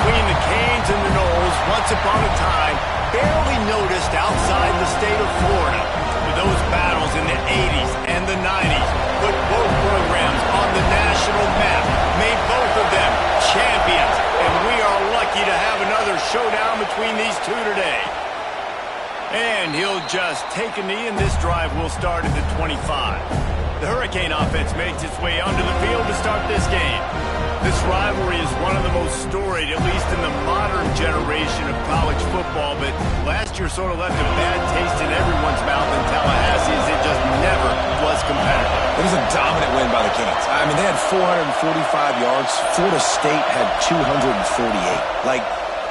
between the Canes and the Noles, once upon a time, barely noticed outside the state of Florida. But those battles in the 80s and the 90s put both programs on the national map, made both of them champions, and we are lucky to have another showdown between these two today. And he'll just take a knee, and this drive will start at the 25. The Hurricane offense makes its way onto the field to start this game. This rivalry is one of the most storied, at least in the modern generation of college football, but last year sort of left a bad taste in everyone's mouth in Tallahassee as it just never was competitive. It was a dominant win by the Canes. I mean, they had 445 yards. Florida State had 248.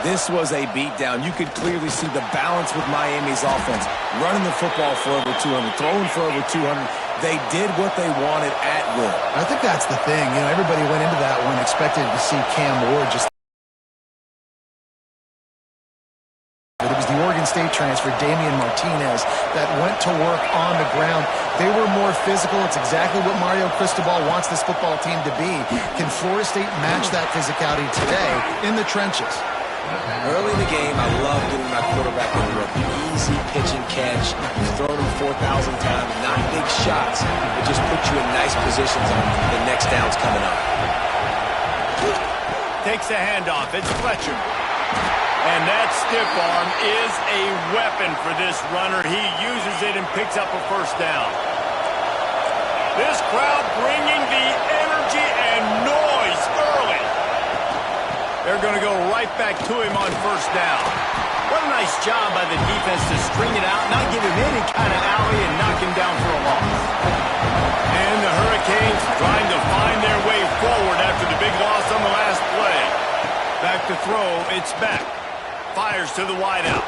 This was a beatdown. You could clearly see the balance with Miami's offense. Running the football for over 200, throwing for over 200. They did what they wanted at will. I think that's the thing. You know, everybody went into that one expected to see Cam Ward just... But it was the Oregon State transfer, Damian Martinez, that went to work on the ground. They were more physical. It's exactly what Mario Cristobal wants this football team to be. Can Florida State match that physicality today in the trenches? Early in the game, I love getting my quarterback in the easy pitch and catch. He's thrown him 4,000 times, not big shots, but just put you in nice positions on the next downs coming up. Takes the handoff. It's Fletcher. And that stiff arm is a weapon for this runner. He uses it and picks up a first down. This crowd bringing the energy and noise early. They're going to go right back to him on first down. What a nice job by the defense to string it out, not give him any kind of alley, and knock him down for a loss. And the Hurricanes trying to find their way forward after the big loss on the last play. Back to throw, it's Beck. Fires to the wideout.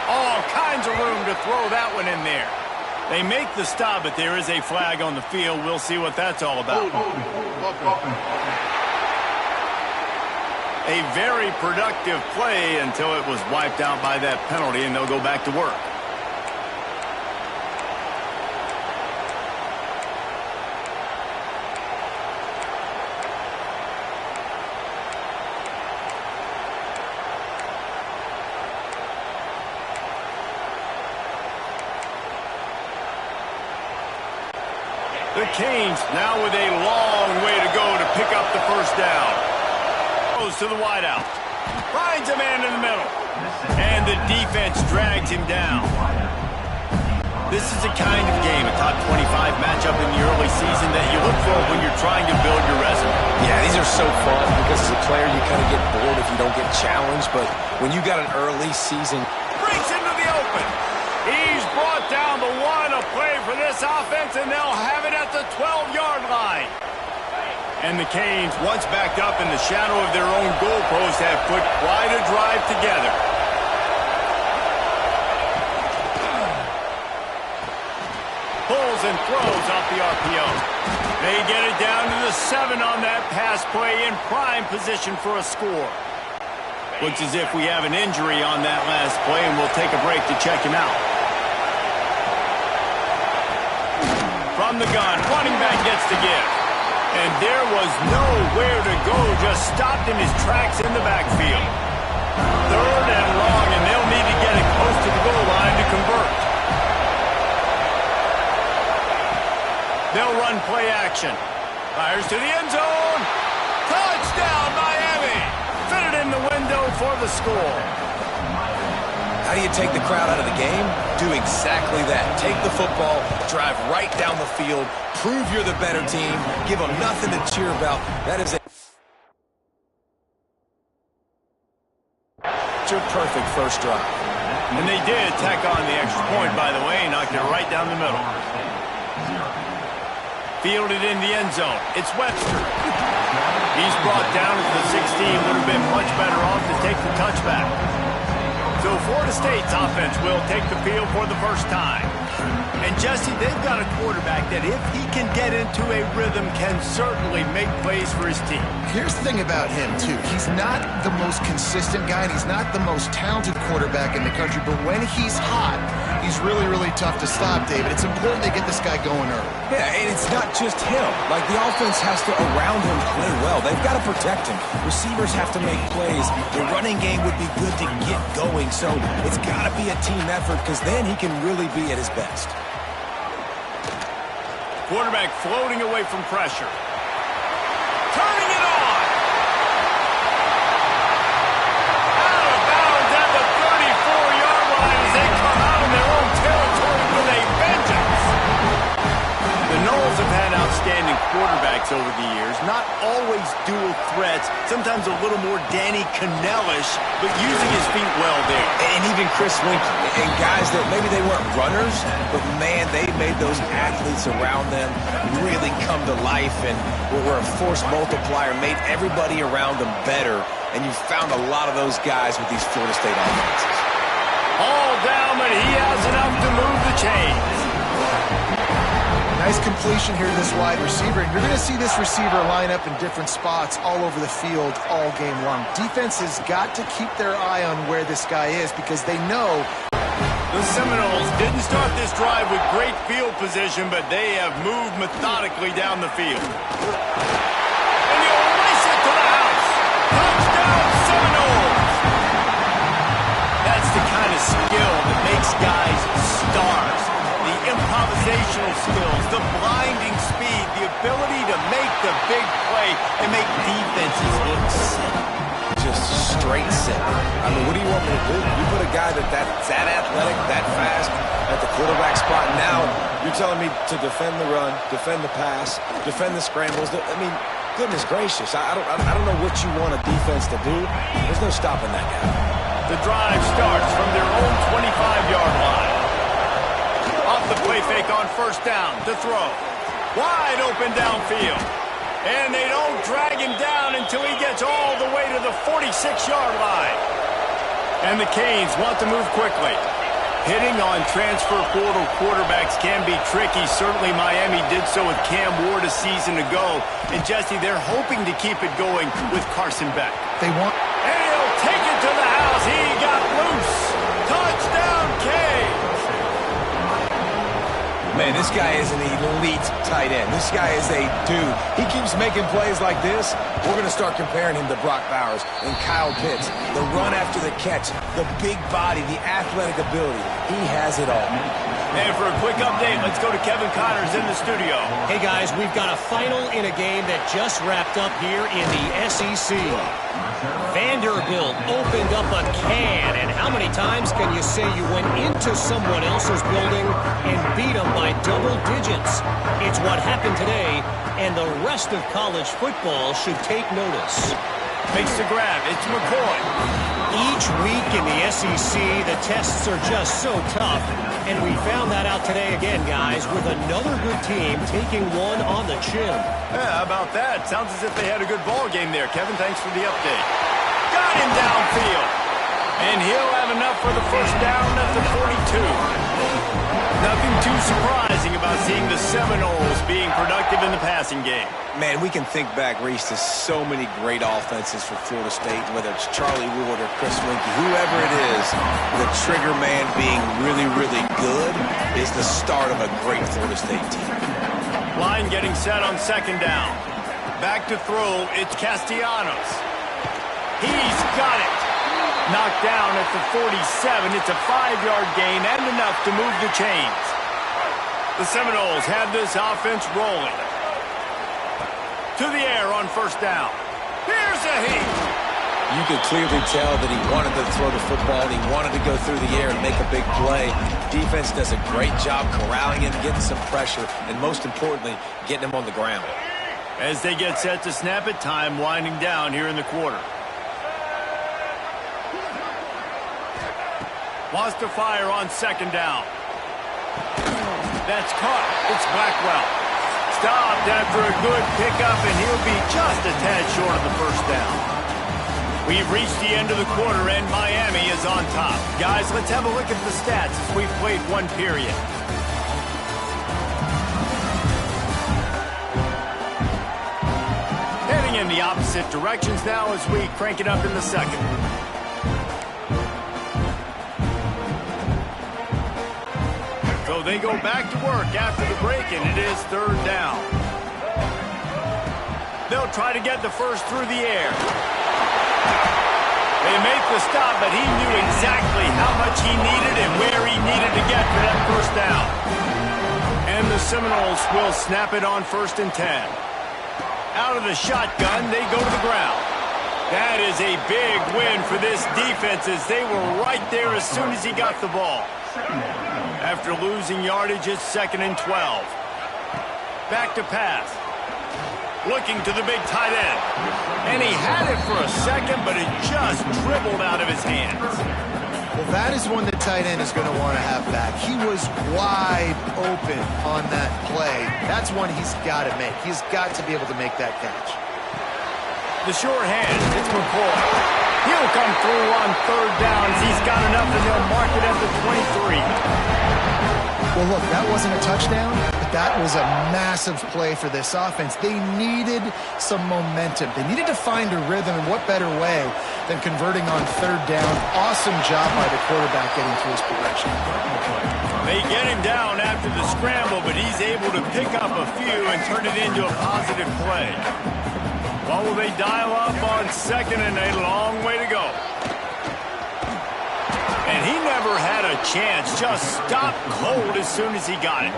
All kinds of room to throw that one in there. They make the stop, but there is a flag on the field. We'll see what that's all about. A very productive play until it was wiped out by that penalty, and they'll go back to work. The Canes now with a long way to go to pick up the first down. Goes to the wideout. Finds a man in the middle. And the defense drags him down. This is the kind of game, a top 25 matchup in the early season, that you look for when you're trying to build your resume. Yeah, these are so fun because as a player you kind of get bored if you don't get challenged, but when you got an early season... Breaks into the open. He's brought down the one, a play for this offense, and they'll have it at the 12-yard line. And the Canes, once backed up in the shadow of their own goalpost, have put quite a drive together. Pulls and throws off the RPO. They get it down to the 7 on that pass play, in prime position for a score. Looks as if we have an injury on that last play, and we'll take a break to check him out. From the gun, running back gets the give. And there was nowhere to go, just stopped in his tracks in the backfield. 3rd and long, and they'll need to get it close to the goal line to convert. They'll run play action. Fires to the end zone. Touchdown, Miami! Fitted in the window for the score. How do you take the crowd out of the game? Do exactly that. Take the football, drive right down the field, prove you're the better team, give them nothing to cheer about. That is a perfect first drive. And they did tack on the extra point, by the way, knocked it right down the middle. Fielded in the end zone. It's Webster. He's brought down to the 16. Would have been much better off to take the touchback. So Florida State's offense will take the field for the first time. And Jesse, they've got a quarterback that if he can get into a rhythm can certainly make plays for his team. Here's the thing about him, too. He's not the most consistent guy, and he's not the most talented quarterback in the country, but when he's hot, he's really, really tough to stop, David. It's important they get this guy going early. Yeah, and it's not just him. Like, the offense has to, around him, play well. They've got to protect him. Receivers have to make plays. The running game would be good to get going, so it's got to be a team effort because then he can really be at his best. Quarterback floating away from pressure. Turning it on. Out of bounds at the 34-yard line as they come out in their own territory with a vengeance. The Noles have had outstanding quarterbacks over the years. Not always dual threats. Sometimes a little more Danny Cannellish, but using his feet well there. And even Chris Winkie. And guys that maybe they weren't runners, but man, they made those athletes around them really come to life and were a force multiplier, made everybody around them better. And you found a lot of those guys with these Florida State offenses. All down, but he has enough to move the chains. Nice completion here to this wide receiver, and you're going to see this receiver line up in different spots all over the field all game long. Defense has got to keep their eye on where this guy is because they know. The Seminoles didn't start this drive with great field position, but they have moved methodically down the field. And he'll race it to the house. Touchdown, Seminoles! That's the kind of skill that makes guys stars. The improvisational skills, the blinding speed, the ability to make the big play and make defenses look silly. Just straight simple. I mean, what do you want me to do? You put a guy that's that athletic, that fast at the quarterback spot. Now you're telling me to defend the run, defend the pass, defend the scrambles. I mean, goodness gracious. I don't know what you want a defense to do. There's no stopping that guy. The drive starts from their own 25-yard line. Off the play fake on first down to throw. Wide open downfield. And they don't drag him down until he gets all the way to the 46-yard line. And the Canes want to move quickly. Hitting on transfer portal quarterbacks can be tricky. Certainly Miami did so with Cam Ward a season ago. And Jesse, they're hoping to keep it going with Carson Beck. They want. And he'll take it to the house. He got loose. Touchdown, Canes. Man, this guy is an elite tight end. This guy is a dude. He keeps making plays like this. We're going to start comparing him to Brock Bowers and Kyle Pitts. The run after the catch, the big body, the athletic ability. He has it all. And for a quick update, let's go to Kevin Connors in the studio. Hey, guys, we've got a final in a game that just wrapped up here in the SEC. Vanderbilt opened up a can, and how many times can you say you went into someone else's building and beat them by double digits? It's what happened today, and the rest of college football should take notice. Makes the grab. It's McCoy. Each week in the SEC, the tests are just so tough, and we found that out today again, guys, with another good team taking one on the chin. Yeah, how about that? Sounds as if they had a good ball game there. Kevin, thanks for the update. Got him downfield. And he'll have enough for the first down at the 42. Nothing too surprising about seeing the Seminoles being productive in the passing game. Man, we can think back, Reese, to so many great offenses for Florida State, whether it's Charlie Ward or Chris Winkie, whoever it is, the trigger man being really, really good is the start of a great Florida State team. Line getting set on second down. Back to throw, it's Castellanos. He's got it. Knocked down at the 47. It's a 5-yard gain and enough to move the chains. The Seminoles have this offense rolling. To the air on first down. Here's a heat. You could clearly tell that he wanted to throw the football and he wanted to go through the air and make a big play. Defense does a great job corralling him, getting some pressure, and most importantly, getting him on the ground. As they get set to snap it, time winding down here in the quarter. Wants to fire on second down. That's caught. It's Blackwell. Stopped after a good pickup, and he'll be just a tad short of the first down. We've reached the end of the quarter, and Miami is on top. Guys, let's have a look at the stats as we've played one period. the opposite directions now as we crank it up in the second. So they go back to work after the break, and it is third down. They'll try to get the first through the air. They make the stop, but he knew exactly how much he needed and where he needed to get for that first down. And the Seminoles will snap it on 1st and 10. Out of the shotgun, they go to the ground. That is a big win for this defense as they were right there as soon as he got the ball. After losing yardage, it's 2nd and 12. Back to pass. Looking to the big tight end. And he had it for a second, but it just dribbled out of his hands. Well, that is one the tight end is going to want to have back. He was wide open on that play. That's one he's got to make. He's got to be able to make that catch. The short hand, it's McCoy. He'll come through on 3rd down as he's got enough, and they'll mark it at the 23. Well, look, that wasn't a touchdown, but that was a massive play for this offense. They needed some momentum. They needed to find a rhythm, and what better way than converting on 3rd down. Awesome job by the quarterback getting through his progression. They get him down after the scramble, but he's able to pick up a few and turn it into a positive play. What will they dial up on 2nd and a long way to go? And he never had a chance, just stopped cold as soon as he got it.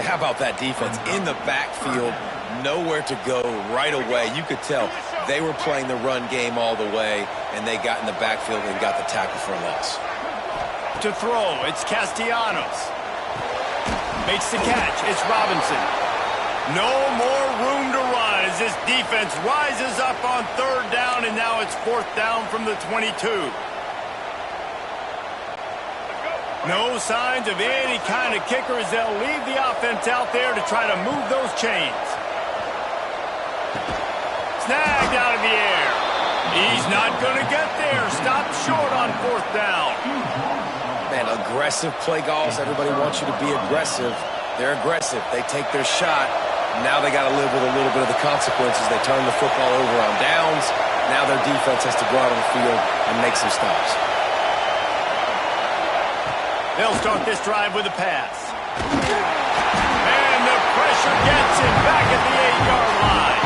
How about that defense in the backfield, nowhere to go right away. You could tell they were playing the run game all the way, and they got in the backfield and got the tackle for a loss. To throw, it's Castellanos. Makes the catch, it's Robinson. No more room to run as this defense rises up on 3rd down, and now it's 4th down from the 22. No signs of any kind of kicker as they'll leave the offense out there to try to move those chains. Snagged out of the air. He's not going to get there. Stopped short on 4th down. Man, aggressive play calls. Everybody wants you to be aggressive. They're aggressive. They take their shot. Now they got to live with a little bit of the consequences. They turn the football over on downs. Now their defense has to go out on the field and make some stops. They'll start this drive with a pass. And the pressure gets him back at the 8-yard line.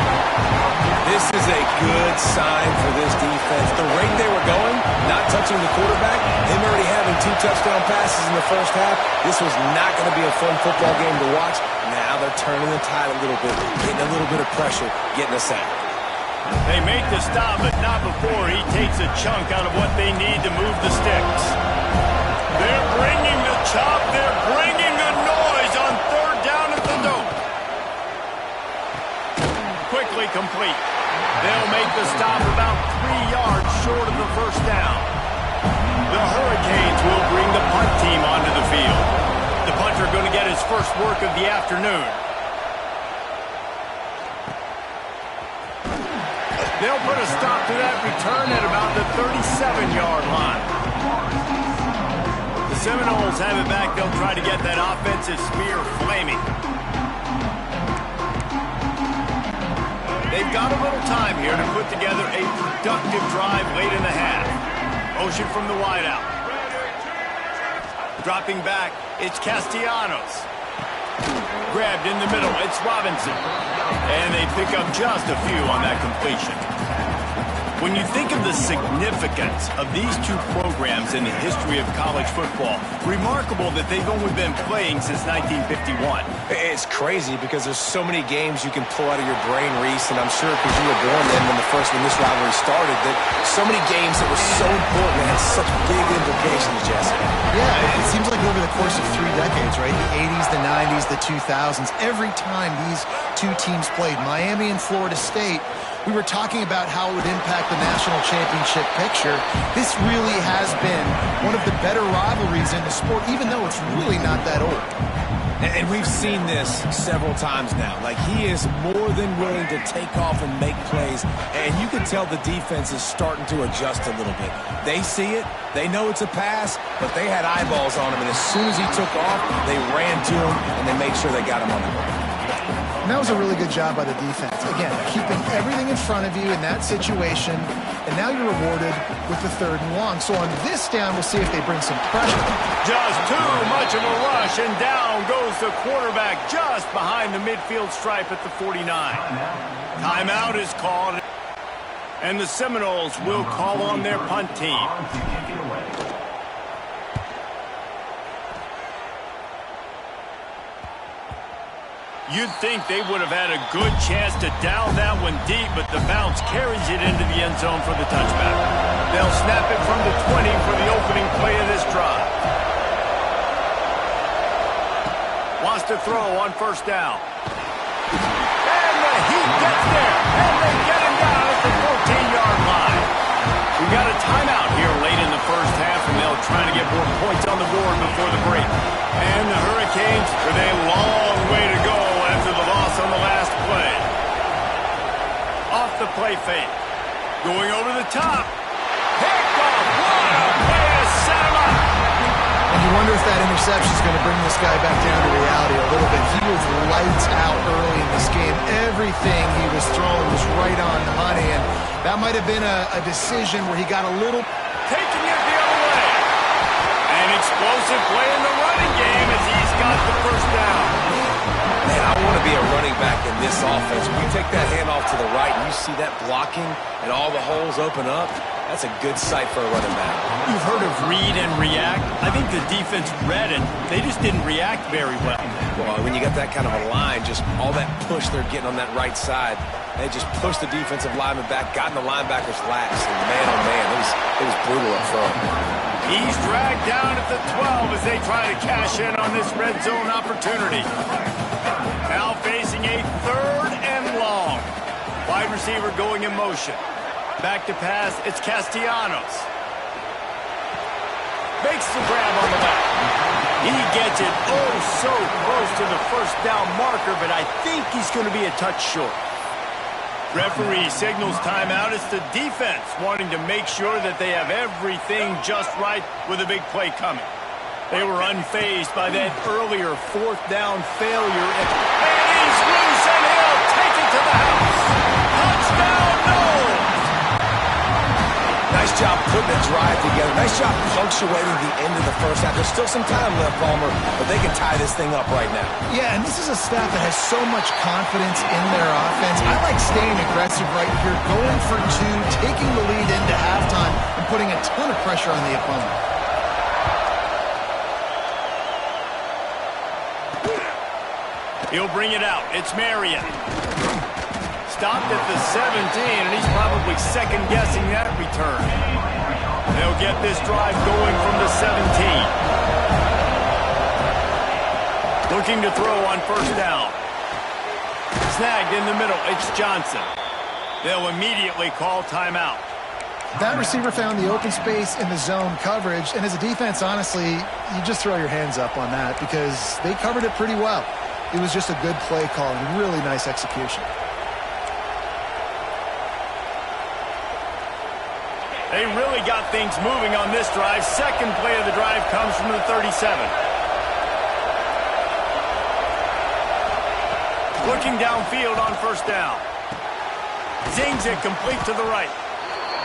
This is a good sign for this defense. The rate they were going, not touching the quarterback, him already having 2 touchdown passes in the first half, this was not going to be a fun football game to watch. Now they're turning the tide a little bit, getting a little bit of pressure, getting a sack. They make the stop, but not before he takes a chunk out of what they need to move the sticks. They're bringing the chop. They're bringing the noise on 3rd down at the dome. Quickly complete. They'll make the stop about 3 yards short of the 1st down. The Hurricanes will bring the punt team onto the field. The punter going to get his first work of the afternoon. They'll put a stop to that return at about the 37-yard line. The Seminoles have it back. They'll try to get that offensive spear flaming. They've got a little time here to put together a productive drive late in the half. Motion from the wideout. Dropping back, it's Castellanos. Grabbed in the middle, it's Robinson. And they pick up just a few on that completion. When you think of the significance of these two programs in the history of college football, remarkable that they've only been playing since 1951. It's crazy because there's so many games you can pull out of your brain, Reese, and I'm sure because you were born then when this rivalry started, that so many games that were so important and had such big implications, Jesse. Yeah, it seems like over the course of 3 decades, right? The 80s, the 90s, the 2000s, every time these two teams played, Miami and Florida State, we were talking about how it would impact the national championship picture. This really has been one of the better rivalries in the sport, even though it's really not that old. And we've seen this several times now. Like, he is more than willing to take off and make plays, and you can tell the defense is starting to adjust a little bit. They see it, they know it's a pass, but they had eyeballs on him, and as soon as he took off, they ran to him, and they made sure they got him on the ground. And that was a really good job by the defense. Again, keeping everything in front of you in that situation, and now you're rewarded with the 3rd and long. So on this down, we'll see if they bring some pressure. Just too much of a rush, and down goes the quarterback just behind the midfield stripe at the 49. Timeout is called, and the Seminoles will call on their punt team. You'd think they would have had a good chance to down that one deep, but the bounce carries it into the end zone for the touchback. They'll snap it from the 20 for the opening play of this drive. Wants to throw on 1st down. And the Heat gets there, and they get him down at the 14-yard line. We got a timeout here late in the 1st half, and they'll try to get more points on the board before the break. And the Hurricanes with a long way to go after the loss on the last play. Off the play fake. Going over the top. Picked off. What a play to set him up. And you wonder if that interception is going to bring this guy back down to reality a little bit. He was lights out early in this game. Everything he was throwing was right on the money, and that might have been a decision where he got a little... Taking it the other way. An explosive play in the running game as he's got the 1st down. Man, I want to be a running back in this offense. When you take that handoff to the right and you see that blocking and all the holes open up, that's a good sight for a running back. You've heard of read and react. I think the defense read it. They just didn't react very well. Well, when you get that kind of a line, just all that push they're getting on that right side, they just pushed the defensive lineman back, got in the linebacker's laps, and man, oh man, it was brutal up front. He's dragged down at the 12 as they try to cash in on this red zone opportunity. Now facing a 3rd and long. Wide receiver going in motion. Back to pass, it's Castellanos. Makes the grab on the left. He gets it oh so close to the 1st down marker, but I think he's going to be a touch short. Referee signals timeout. It's the defense wanting to make sure that they have everything just right with a big play coming. They were unfazed by that earlier 4th down failure. And he's loose, and he'll take it to the house. Touchdown, Noles! Nice job putting a drive together. Nice job punctuating the end of the 1st half. There's still some time left, Palmer, but they can tie this thing up right now. Yeah, and this is a staff that has so much confidence in their offense. I like staying aggressive right here, going for 2, taking the lead into halftime, and putting a ton of pressure on the opponent. He'll bring it out. It's Marion. Stopped at the 17, and he's probably second-guessing that return. They'll get this drive going from the 17. Looking to throw on 1st down. Snagged in the middle. It's Johnson. They'll immediately call timeout. That receiver found the open space in the zone coverage, and as a defense, honestly, you just throw your hands up on that because they covered it pretty well. It was just a good play call and really nice execution. They really got things moving on this drive. Second play of the drive comes from the 37. Looking downfield on 1st down. Zings it complete to the right.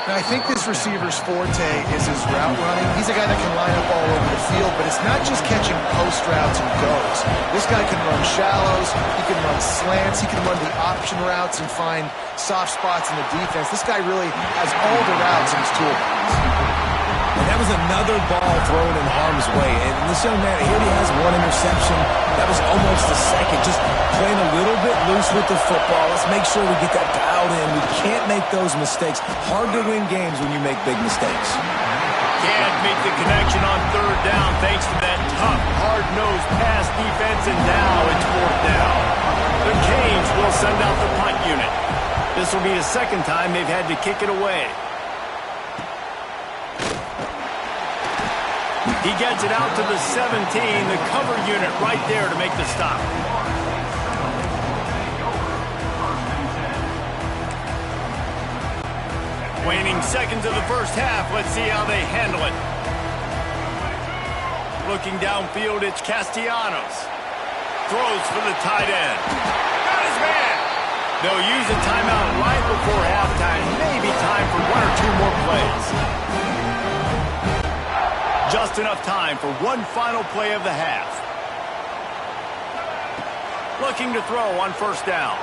Now, I think this receiver's forte is his route running. He's a guy that can line up all over the field, but it's not just catching post routes and goes. This guy can run shallows, he can run slants, he can run the option routes and find soft spots in the defense. This guy really has all the routes in his toolbox. And that was another ball thrown in harm's way. And this young man, here he has 1 interception. That was almost the 2nd. Just playing a little bit loose with the football. Let's make sure we get that dialed in. We can't make those mistakes. Hard to win games when you make big mistakes. Can't make the connection on 3rd down thanks to that tough, hard-nosed pass defense, and now it's 4th down. The Canes will send out the punt unit. This will be the 2nd time they've had to kick it away. He gets it out to the 17, the cover unit right there to make the stop. Waning seconds of the 1st half. Let's see how they handle it. Looking downfield, it's Castellanos. Throws for the tight end. Got his his man. They'll use a timeout right before halftime. Maybe time for one or two more plays. Just enough time for one final play of the half. Looking to throw on first down.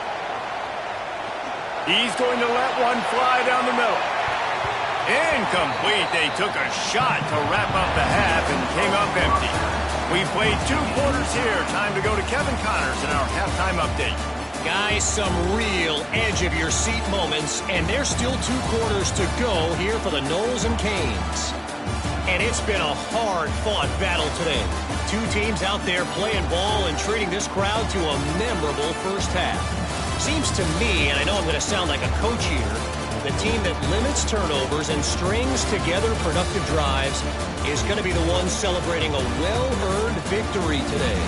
He's going to let one fly down the middle. Incomplete. They took a shot to wrap up the half and came up empty. We played 2 quarters here. Time to go to Kevin Connors in our halftime update. Guys, some real edge-of-your-seat moments, and there's still 2 quarters to go here for the Noles and Canes. And it's been a hard-fought battle today. 2 teams out there playing ball and treating this crowd to a memorable first half. Seems to me, and I know I'm going to sound like a coach here, the team that limits turnovers and strings together productive drives is going to be the one celebrating a well-earned victory today.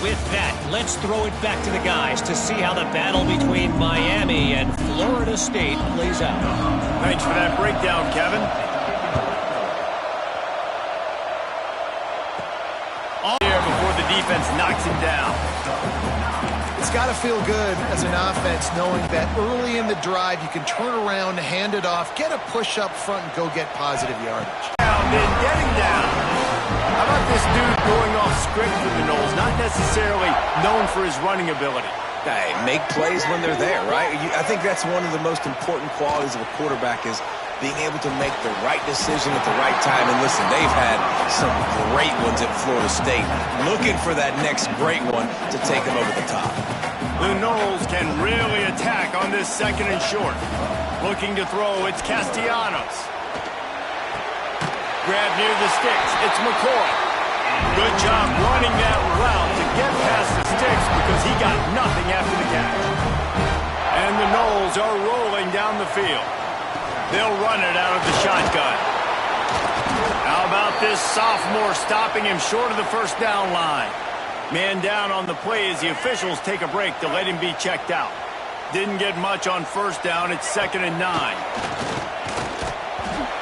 With that, let's throw it back to the guys to see how the battle between Miami and Florida State plays out. Thanks for that breakdown, Kevin. There before the defense knocks him down. It's got to feel good as an offense knowing that early in the drive you can turn around, hand it off, get a push up front, and go get positive yardage. Then getting down. How about this dude going off script for the Noles, not necessarily known for his running ability? Hey, make plays when they're there, right? I think that's one of the most important qualities of a quarterback is being able to make the right decision at the right time. And listen, they've had some great ones at Florida State. Looking for that next great one to take them over the top. The Noles can really attack on this 2nd and short. Looking to throw, it's Castellanos. Grab near the sticks, it's McCoy. Good job running that route to get past the sticks because he got nothing after the catch. And the Noles are rolling down the field. They'll run it out of the shotgun. How about this sophomore stopping him short of the first down line? Man down on the play as the officials take a break to let him be checked out. Didn't get much on first down. It's 2nd and 9.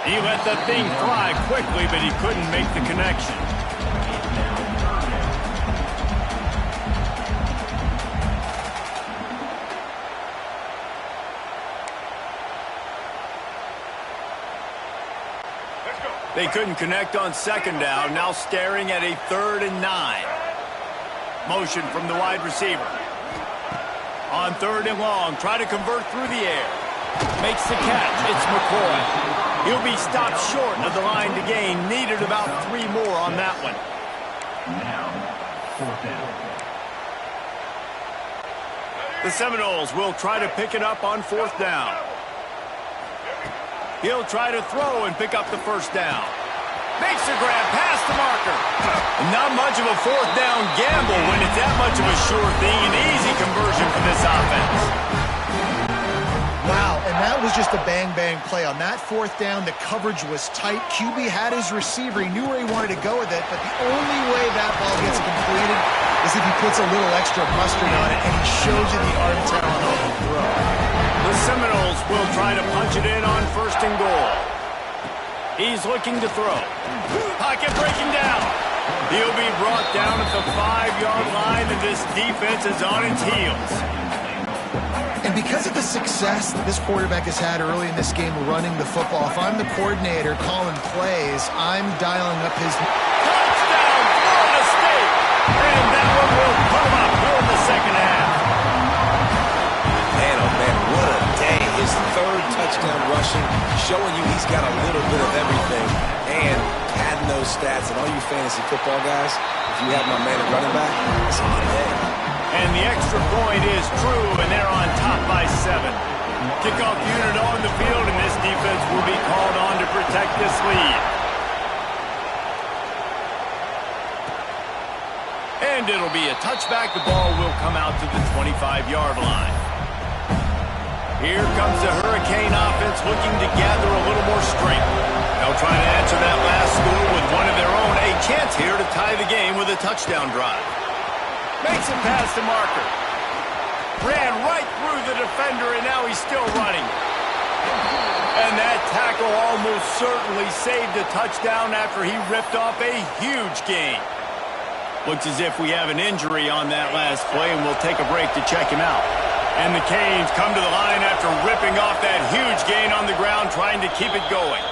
He let the thing fly quickly, but he couldn't make the connection. They couldn't connect on 2nd down. Now staring at a 3rd and 9. Motion from the wide receiver. On 3rd and long, try to convert through the air. Makes the catch. It's McCoy. He'll be stopped short of the line to gain. Needed about 3 more on that one. Now, 4th down. The Seminoles will try to pick it up on 4th down. He'll try to throw and pick up the first down. Makes a grab past the marker. Not much of a 4th down gamble when it's that much of a sure thing. An easy conversion for this offense. Wow, and that was just a bang-bang play. On that 4th down, the coverage was tight. QB had his receiver. He knew where he wanted to go with it, but the only way that ball gets completed is if he puts a little extra mustard on it, and he shows you the arm talent on the throw. The Seminoles will try to punch it in on 1st and goal. He's looking to throw. Pocket breaking down. He'll be brought down at the 5-yard line, and this defense is on its heels. And because of the success that this quarterback has had early in this game running the football, if I'm the coordinator calling plays, I'm dialing up his... Touchdown, Florida State! And that one will put him up here in the 2nd half. Man, oh man, what a day. His 3rd touchdown rushing, showing you he's got a little bit of everything. And adding those stats, and all you fantasy football guys, if you have my man at running back, it's a good day. And the extra point is true, and they're on top by 7. Kickoff unit on the field, and this defense will be called on to protect this lead. And it'll be a touchback. The ball will come out to the 25-yard line. Here comes the Hurricane offense looking to gather a little more strength. They'll try to answer that last score with one of their own. A chance here to tie the game with a touchdown drive. Makes it past the marker. Ran right through the defender, and now he's still running. And that tackle almost certainly saved a touchdown after he ripped off a huge gain. Looks as if we have an injury on that last play, and we'll take a break to check him out. And the Canes come to the line after ripping off that huge gain on the ground, trying to keep it going.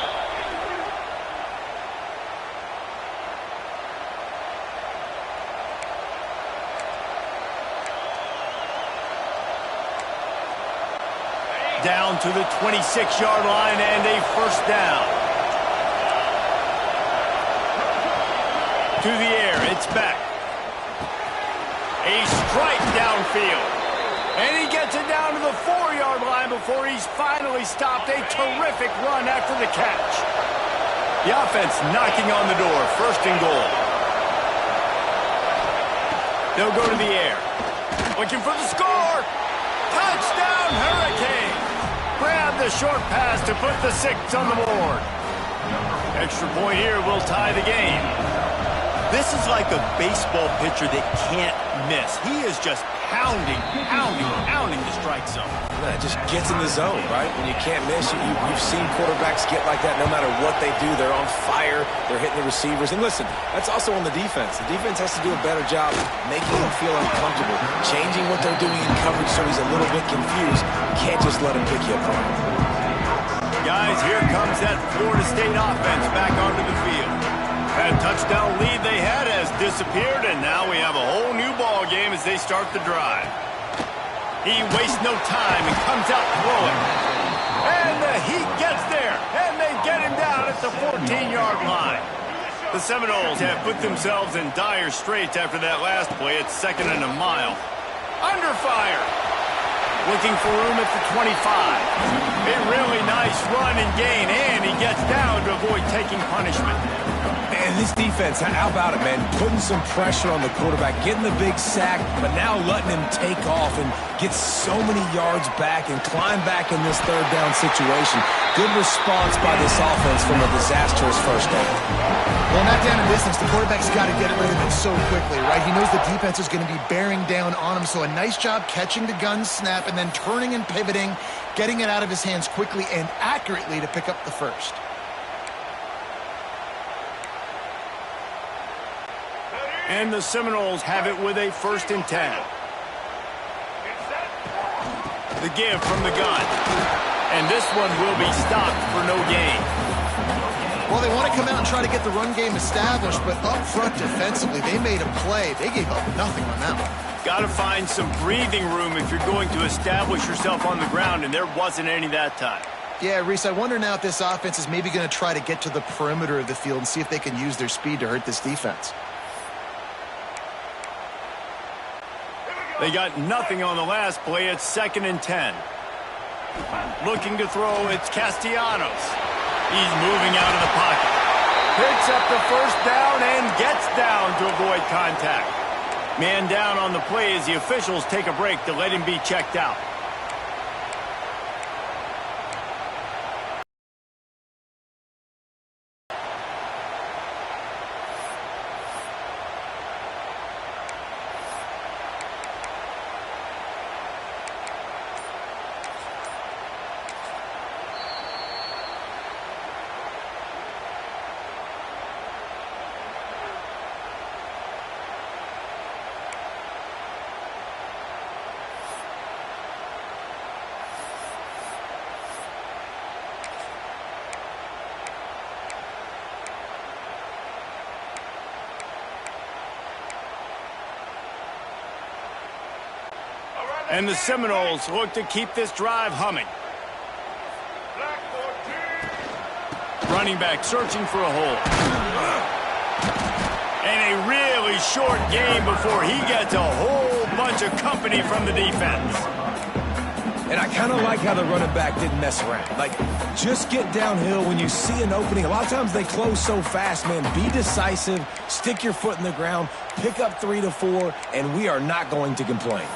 Down to the 26-yard line and a first down. To the air, it's back. A strike downfield. And he gets it down to the 4-yard line before he's finally stopped. A terrific run after the catch. The offense knocking on the door, first and goal. They'll go to the air. Looking for the score. Touchdown, Hurricane. Grab the short pass to put the 6 on the board. Extra point here will tie the game. This is like a baseball pitcher that can't miss. He is just pounding the strike zone. It just gets in the zone, right? When you can't miss, you've seen quarterbacks get like that no matter what they do. They're on fire. They're hitting the receivers. And listen, that's also on the defense. The defense has to do a better job making him feel uncomfortable, changing what they're doing in coverage so he's a little bit confused. You can't just let him pick you apart. Guys, here comes that Florida State offense back onto the field. That touchdown lead they had has disappeared, and now we have a whole new ball game as they start the drive. He wastes no time and comes out throwing. And he gets there, and they get him down at the 14-yard line. The Seminoles have put themselves in dire straits after that last play. It's 2nd and a mile. Under fire. Looking for room at the 25. A really nice run and gain, and he gets down to avoid taking punishment. Man, this defense, how about it, man? Putting some pressure on the quarterback, getting the big sack, but now letting him take off and get so many yards back and climb back in this 3rd down situation. Good response by this offense from a disastrous first down. Well, not down in distance. The quarterback's got to get rid of it so quickly, right? He knows the defense is going to be bearing down on him, so a nice job catching the gun snap and then turning and pivoting, getting it out of his hands quickly and accurately to pick up the first. And the Seminoles have it with a 1st and 10. The give from the gun. And this one will be stopped for no gain. Well, they want to come out and try to get the run game established, but up front defensively, they made a play. They gave up nothing on that one. Got to find some breathing room if you're going to establish yourself on the ground, and there wasn't any that time. Yeah, Reese, I wonder now if this offense is maybe going to try to get to the perimeter of the field and see if they can use their speed to hurt this defense. They got nothing on the last play. It's 2nd and 10. Looking to throw, it's Castellanos. He's moving out of the pocket. Picks up the first down and gets down to avoid contact. Man down on the play as the officials take a break to let him be checked out. And the Seminoles look to keep this drive humming. Running back searching for a hole. And a really short game before he gets a whole bunch of company from the defense. And I kind of like how the running back didn't mess around. Like, just get downhill when you see an opening. A lot of times they close so fast, man. Be decisive, stick your foot in the ground, pick up 3 to 4, and we are not going to complain.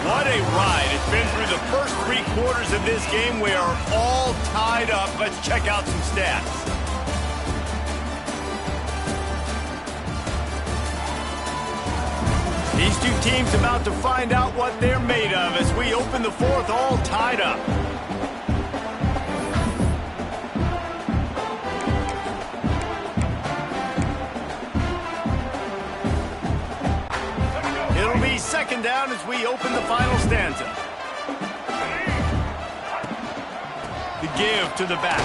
What a ride. It's been through the first 3 quarters of this game. We are all tied up. Let's check out some stats. These two teams about to find out what they're made of as we open the fourth all tied up. It'll be second down as we open the final stanza. The give to the back.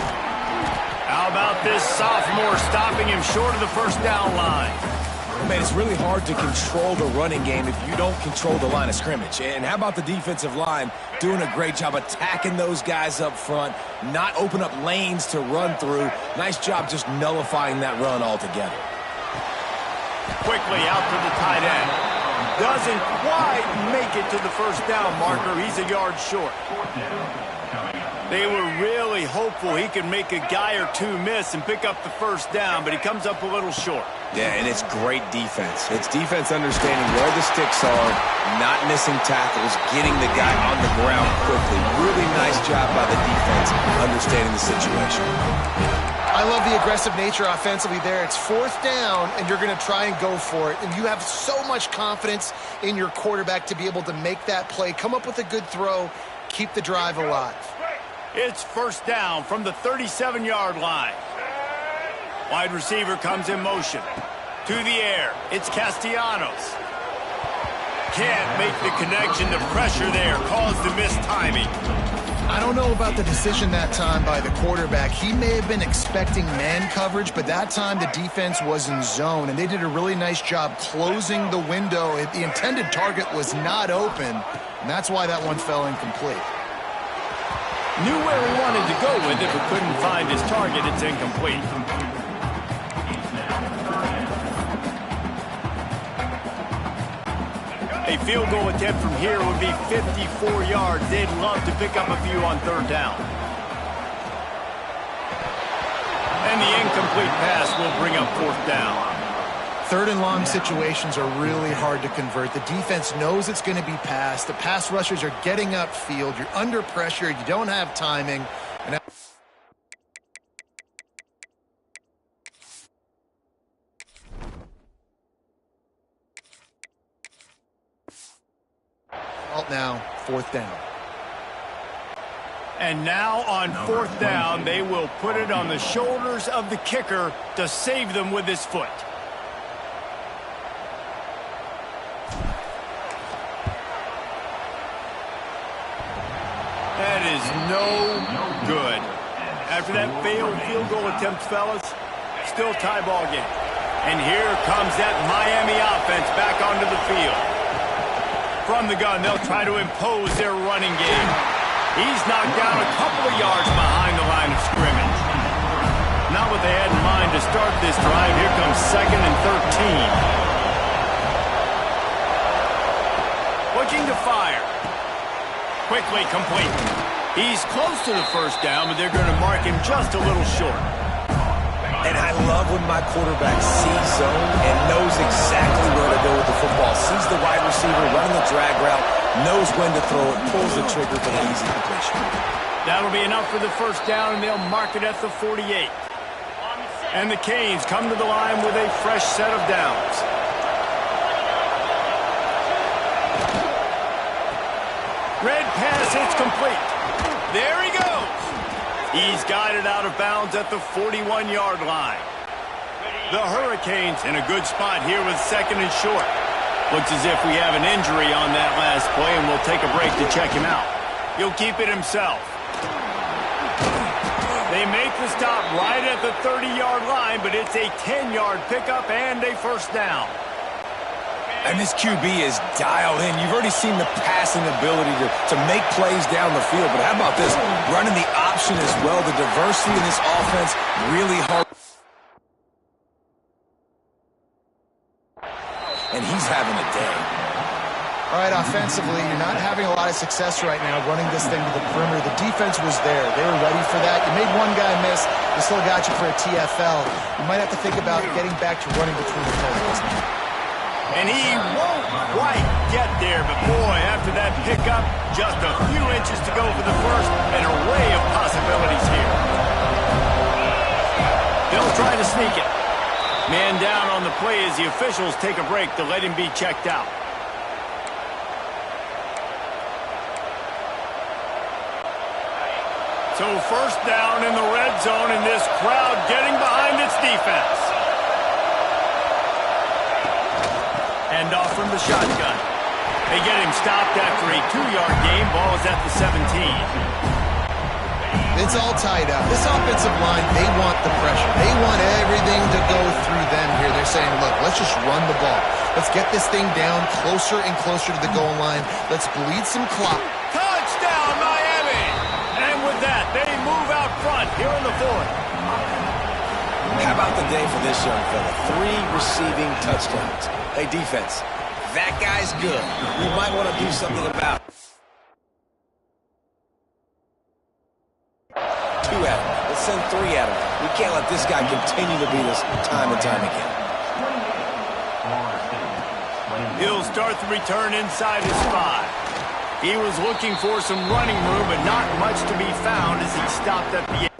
How about this sophomore stopping him short of the first down line? Man, it's really hard to control the running game if you don't control the line of scrimmage. And how about the defensive line doing a great job attacking those guys up front, not open up lanes to run through. Nice job just nullifying that run altogether. Quickly out to the tight end. Doesn't quite make it to the first down marker. He's a yard short. They were really hopeful he could make a guy or two miss and pick up the first down, but he comes up a little short. Yeah, and it's great defense. It's defense understanding where the sticks are, not missing tackles, getting the guy on the ground quickly. Really nice job by the defense understanding the situation. I love the aggressive nature offensively there. It's fourth down, and you're going to try and go for it. And you have so much confidence in your quarterback to be able to make that play, come up with a good throw, keep the drive alive. It's first down from the 37-yard line. Wide receiver comes in motion. To the air. It's Castellanos. Can't make the connection. The pressure there caused the missed timing. I don't know about the decision that time by the quarterback. He may have been expecting man coverage, but that time the defense was in zone, and they did a really nice job closing the window. The intended target was not open, and that's why that one fell incomplete. Knew where he wanted to go with it, but couldn't find his target. It's incomplete. A field goal attempt from here would be 54 yards. They'd love to pick up a few on third down. And the incomplete pass will bring up fourth down. Third and long situations are really hard to convert. The defense knows it's going to be passed. The pass rushers are getting upfield. You're under pressure. You don't have timing. And now, fourth down. And now on fourth down, they will put it on the shoulders of the kicker to save them with his foot. That is no good. After that failed field goal attempt, fellas, still tie ball game. And here comes that Miami offense back onto the field. From the gun, they'll try to impose their running game. He's knocked down a couple of yards behind the line of scrimmage. Not what they had in mind to start this drive. Here comes second and 13. Looking to fire. Quickly complete. He's close to the first down, but they're going to mark him just a little short. And I love when my quarterback sees zone and knows exactly where to go with the football. Sees the wide receiver running the drag route, knows when to throw it, pulls the trigger for the easy completion. That'll be enough for the first down, and they'll mark it at the 48. And the Canes come to the line with a fresh set of downs. Red pass, it's complete. There he goes. He's guided out of bounds at the 41-yard line. The Hurricanes in a good spot here with second and short. Looks as if we have an injury on that last play, and we'll take a break to check him out. He'll keep it himself. They make the stop right at the 30-yard line, but it's a 10-yard pickup and a first down. And this QB is dialed in. You've already seen the passing ability to make plays down the field. But how about this? Running the option as well. The diversity in this offense really hard. And he's having a day. All right, offensively, you're not having a lot of success right now running this thing to the perimeter. The defense was there. They were ready for that. You made one guy miss. They still got you for a TFL. You might have to think about getting back to running between the tackles. And he won't quite get there, but boy, after that pickup, just a few inches to go for the first, an array of possibilities here. They'll try to sneak it. Man down on the play as the officials take a break to let him be checked out. So first down in the red zone, and this crowd getting behind its defense. And off from the shotgun. They get him stopped after a 2-yard gain. Ball is at the 17. It's all tied up. This offensive line, they want the pressure. They want everything to go through them here. They're saying, look, let's just run the ball. Let's get this thing down closer and closer to the goal line. Let's bleed some clock. Touchdown, Miami! And with that, they move out front here in the fourth. How about the day for this young fella? 3 receiving touchdowns. Hey, defense, that guy's good. We might want to do something about it. 2 at him. Let's send 3 at him. We can't let this guy continue to beat us time and time again. He'll start the return inside his 5. He was looking for some running room, but not much to be found as he stopped at the 8.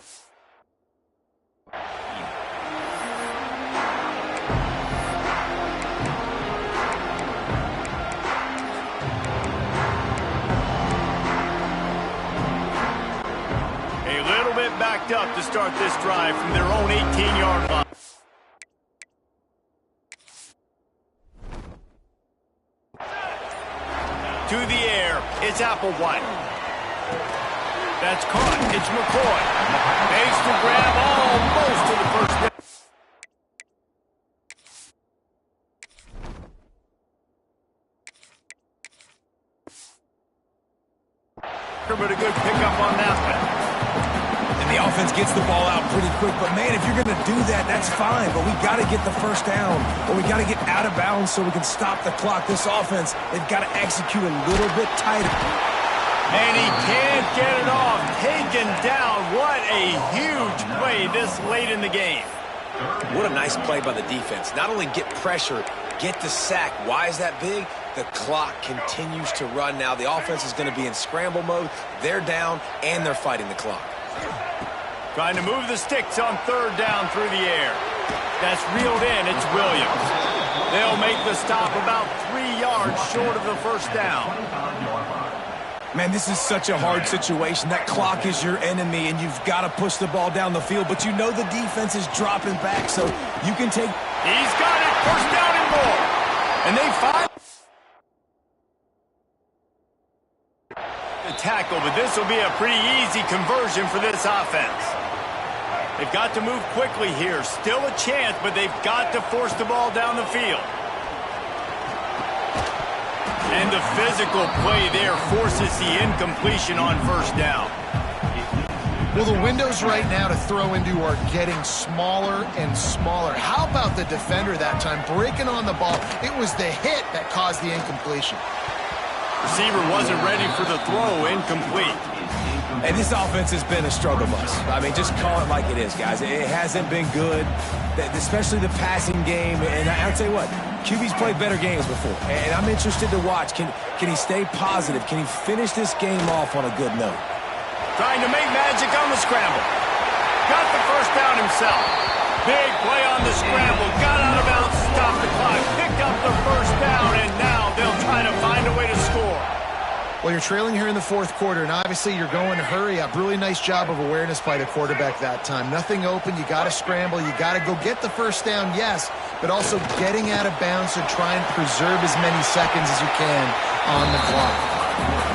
Backed up to start this drive from their own 18-yard line. To the air, it's Applewhite. That's caught. It's McCoy. Makes the grab almost to the first down. But a good pickup on that one. The offense gets the ball out pretty quick, but man, if you're going to do that, that's fine. But we got to get the first down, or we got to get out of bounds so we can stop the clock. This offense, they've got to execute a little bit tighter. And he can't get it off. Taken down. What a huge play this late in the game. What a nice play by the defense. Not only get pressure, get the sack. Why is that big? The clock continues to run now. The offense is going to be in scramble mode. They're down, and they're fighting the clock. Trying to move the sticks on 3rd down through the air. That's reeled in. It's Williams. They'll make the stop about 3 yards short of the first down. Man, this is such a hard situation. That clock is your enemy, and you've got to push the ball down the field. But you know the defense is dropping back, so you can take... He's got it. First down and more. And they find the tackle, but this will be a pretty easy conversion for this offense. They've got to move quickly here. Still a chance, but they've got to force the ball down the field. And the physical play there forces the incompletion on first down. Well, the windows right now to throw into are getting smaller and smaller. How about the defender that time breaking on the ball? It was the hit that caused the incompletion. Receiver wasn't ready for the throw. Incomplete. And this offense has been a struggle bus. I mean, just call it like it is, guys. It hasn't been good, especially the passing game. And I'll tell you what, QB's played better games before. And I'm interested to watch. Can he stay positive? Can he finish this game off on a good note? Trying to make magic on the scramble. Got the first down himself. Big play on the scramble. Got out of bounds, stopped the clock. Picked up the first down, and now they'll try to find a way to score. Well, you're trailing here in the 4th quarter, and obviously you're going to hurry up. Really nice job of awareness by the quarterback that time. Nothing open. You got to scramble. You got to go get the first down, yes, but also getting out of bounds to try and preserve as many seconds as you can on the clock.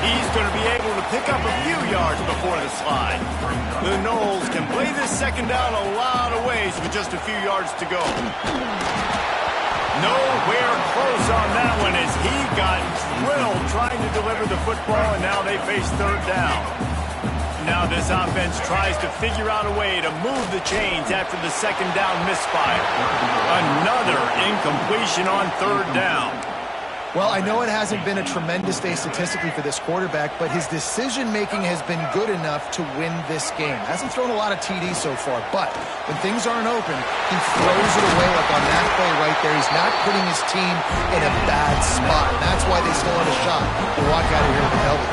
He's going to be able to pick up a few yards before the slide. The Noles can play this second down a lot of ways with just a few yards to go. Nowhere close on that one as he got drilled trying to deliver the football, and now they face 3rd down. Now this offense tries to figure out a way to move the chains after the second down misfire. Another incompletion on 3rd down. Well, I know it hasn't been a tremendous day statistically for this quarterback, but his decision-making has been good enough to win this game. Hasn't thrown a lot of TDs so far, but when things aren't open, he throws it away like on that play right there. He's not putting his team in a bad spot, and that's why they still have a shot to walk out of here with a W.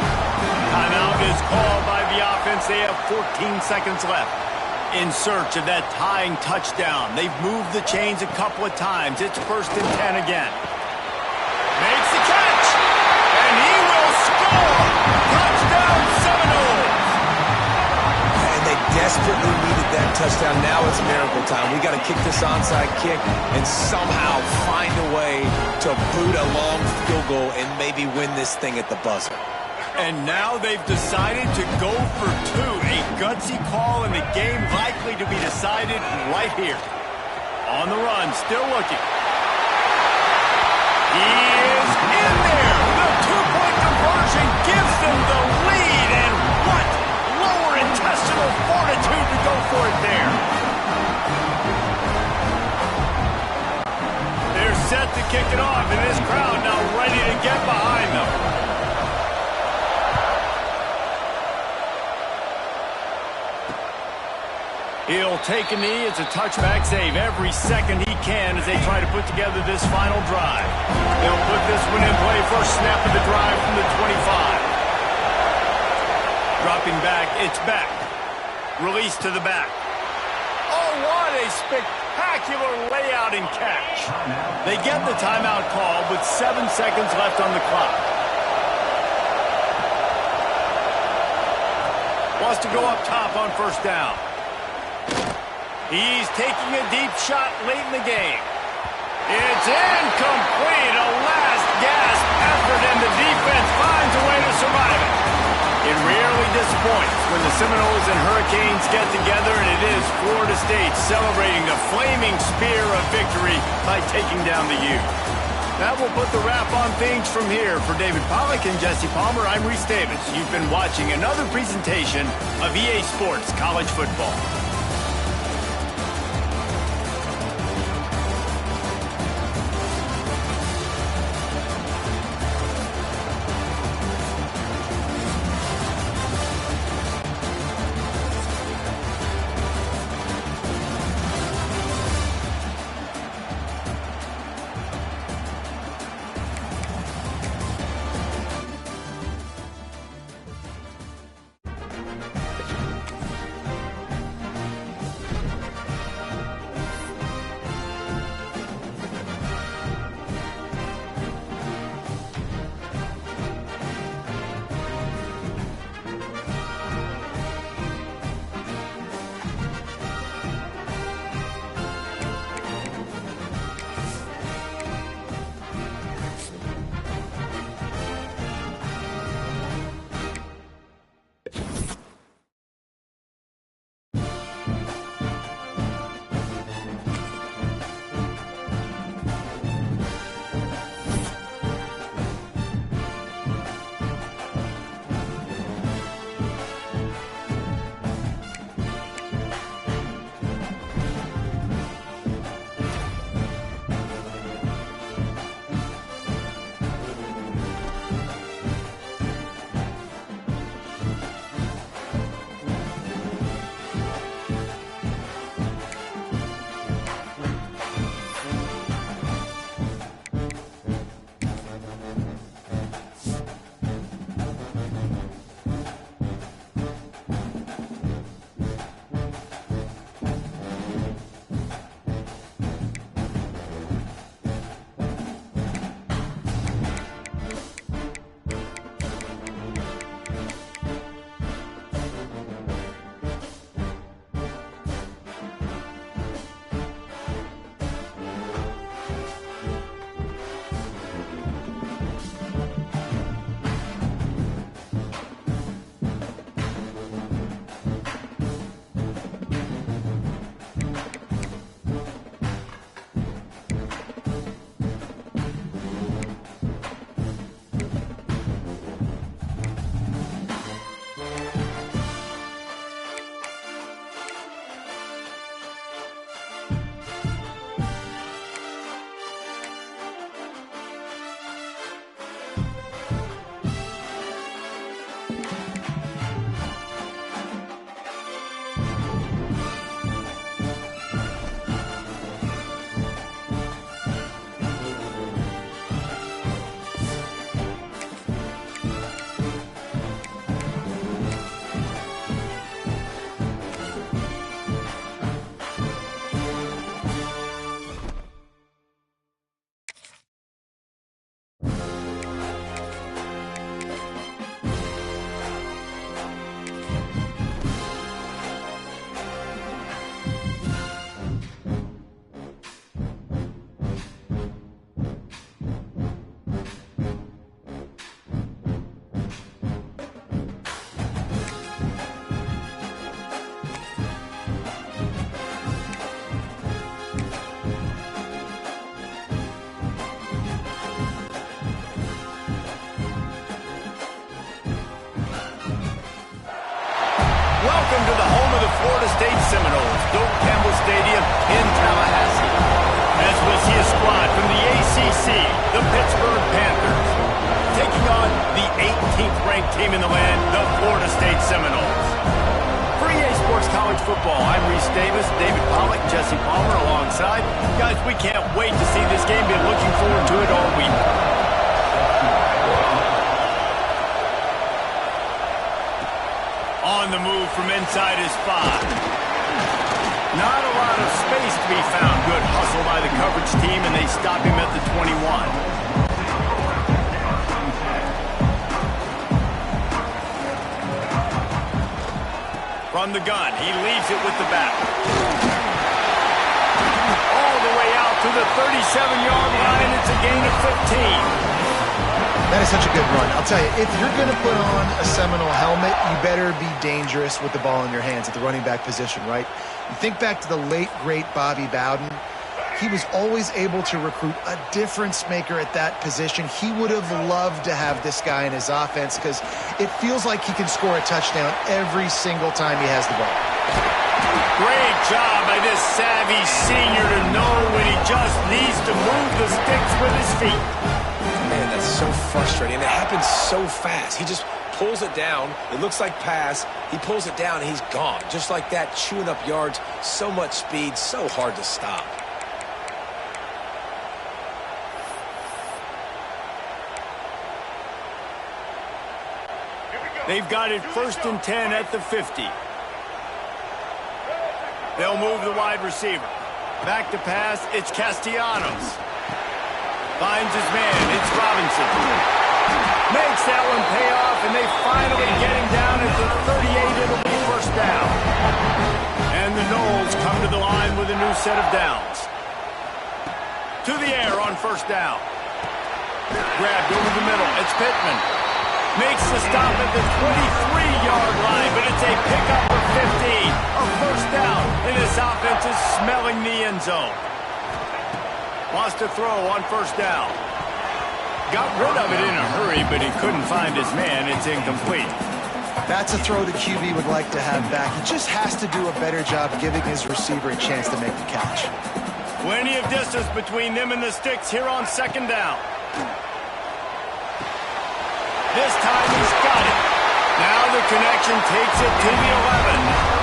Timeout is called by the offense. They have 14 seconds left. In search of that tying touchdown. They've moved the chains a couple of times. It's 1st and 10 again. Makes the catch, and he will score! Touchdown, Seminoles! touchdown. Now it's miracle time. We got to kick this onside kick and somehow find a way to boot a long field goal and maybe win this thing at the buzzer. And now they've decided to go for two. A gutsy call, and the game likely to be decided right here. On the run, still looking. He is in there. The two-point conversion gives them the lead. And what lower intestinal fortitude to go for it there. They're set to kick it off, and this crowd now ready to get behind them. He'll take a knee. It's a touchback save every second he can as they try to put together this final drive. They'll put this one in play. First snap of the drive from the 25. Dropping back, it's back. Release to the back. Oh, what a spectacular layout and catch. They get the timeout call with 7 seconds left on the clock. Wants to go up top on first down. He's taking a deep shot late in the game. It's incomplete. A last gasp effort, and the defense finds a way to survive it. It rarely disappoints when the Seminoles and Hurricanes get together, and it is Florida State celebrating the flaming spear of victory by taking down the U. That will put the wrap on things from here. For David Pollack and Jesse Palmer, I'm Reese Davis. You've been watching another presentation of EA Sports College Football. to the home of the Florida State Seminoles, Doak Campbell Stadium in Tallahassee. As we'll see a squad from the ACC, the Pittsburgh Panthers, taking on the 18th ranked team in the land, the Florida State Seminoles. For EA Sports College Football, I'm Reese Davis, David Pollack, Jesse Palmer alongside. Guys, we can't wait to see this game. Been looking forward to it all week. On the move from inside his 5. Not a lot of space to be found. Good hustle by the coverage team, and they stop him at the 21. From the gun, he leaves it with the back. All the way out to the 37-yard line. It's a gain of 15. That is such a good run. I'll tell you, if you're going to put on a Seminole helmet, you better be dangerous with the ball in your hands at the running back position, right? You think back to the late, great Bobby Bowden. He was always able to recruit a difference maker at that position. He would have loved to have this guy in his offense because it feels like he can score a touchdown every single time he has the ball. Great job by this savvy senior to know when he just needs to move the sticks with his feet. Man, that's so frustrating. It happens so fast. He just pulls it down. It looks like pass. He pulls it down, and he's gone. Just like that, chewing up yards. So much speed, so hard to stop. They've got it 1st and 10 at the 50. They'll move the wide receiver. Back to pass, it's Castellanos. Finds his man, it's Robinson. Makes that one pay off, and they finally get him down at the 38. It'll be 1st down. And the Noles come to the line with a new set of downs. To the air on 1st down. Grabbed over the middle, it's Pittman. Makes the stop at the 23-yard line, but it's a pickup of 15. A 1st down, and this offense is smelling the end zone. Lost a throw on 1st down. Got rid of it in a hurry, but he couldn't find his man. It's incomplete. That's a throw the QB would like to have back. He just has to do a better job giving his receiver a chance to make the catch. Plenty of distance between them and the sticks here on 2nd down. This time he's got it. Now the connection takes it to the 11.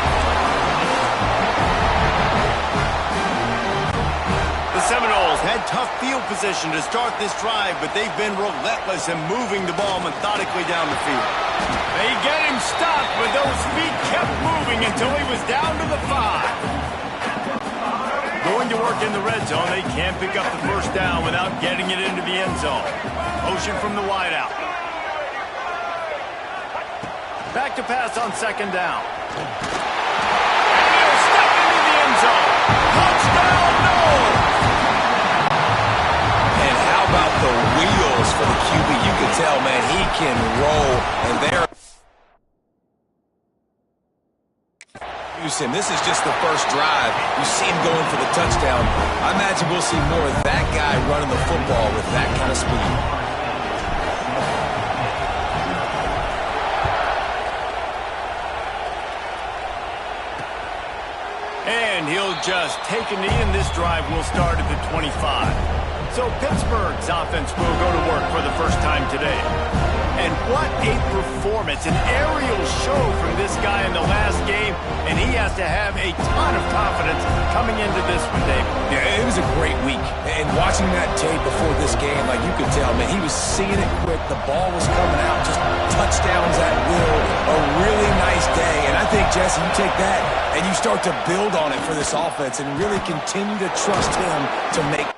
The Seminoles had tough field position to start this drive, but they've been relentless in moving the ball methodically down the field. They get him stopped, but those feet kept moving until he was down to the 5. Going to work in the red zone, they can't pick up the 1st down without getting it into the end zone. Motion from the wideout. Back to pass on 2nd down. And he'll step into the end zone. Touchdown, Noles! And how about the wheels for the QB? You can tell, man, he can roll. And there. This is just the 1st drive. You see him going for the touchdown. I imagine we'll see more of that guy running the football with that kind of speed. And he'll just take a knee, and this drive will start at the 25. So Pittsburgh's offense will go to work for the first time today. And what a performance, an aerial show from this guy in the last game, and he has to have a ton of confidence coming into this one, David. Yeah, it was a great week. And watching that tape before this game, like you could tell, man, he was seeing it quick. The ball was coming out, just touchdowns at will. A really nice day. And I think, Jesse, you take that and you start to build on it for this offense and really continue to trust him to make